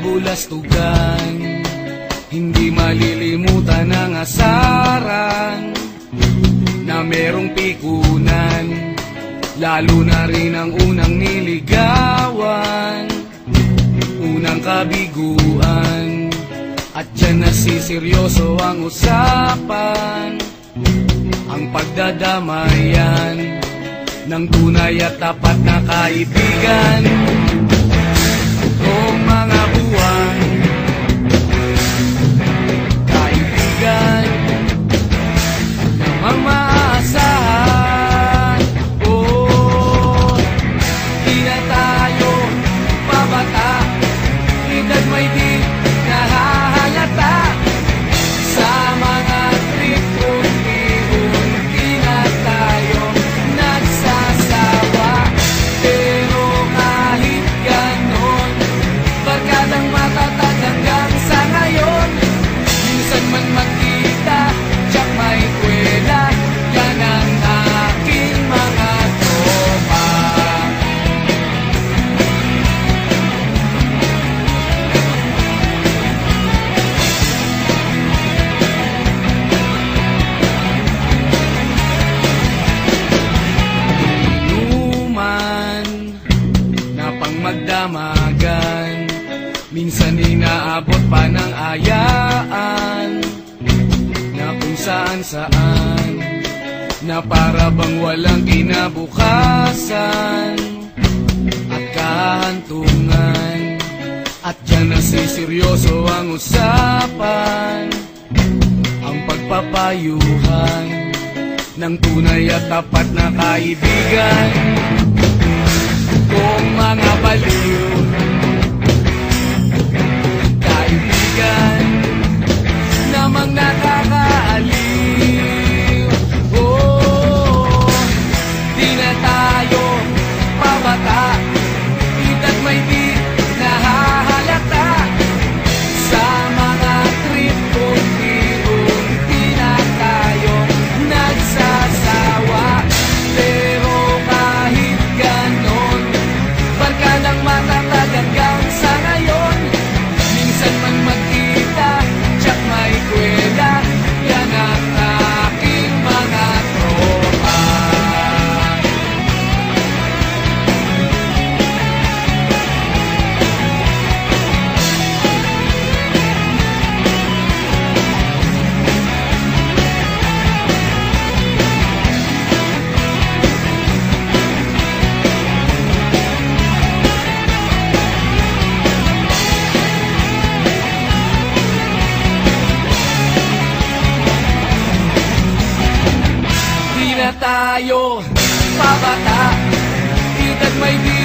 kabulastugan. Hindi malilimutan ang asaran na merong pikunan, lalo na rin ang unang niligawan, unang kabiguan. At dyan nasiseryoso ang usapan, ang pagdadamayan ng tunay at tapat na kaibigan. Kung mga buwan, kaibigan namang maaasahan. Oh, di na tayo pabata, edad may di nahahalata. Sa mga trip unti-unti na tayo nagsasawa. Pero kahit ganon, barkadang matatag hanggang sa ngayon. Minsan man magkita, tiyak may kwela, yan ang aking mga tropa. Inuman na pang magdamagan, minsan inaabot pa ng ayaan, na kung saan-saan, na para bang walang kinabukasan at kahantungan. At dyan nasiseryoso ang usapan, ang pagpapayuhan ng tunay at tapat na kaibigan. Kung mga baliw, kaibigan namang nakakaaliw. Oh, di na tayo pabata, edad may di nahahalata. Sa mga trip unti-unti na tayo nagsasawa. Pero kahit ganon, barkadang matatag hanggang sa ngayon. Minsan man magkita, tiyak may kwela, yan ang aking mga tropa. Di na tayo pabata, edad may di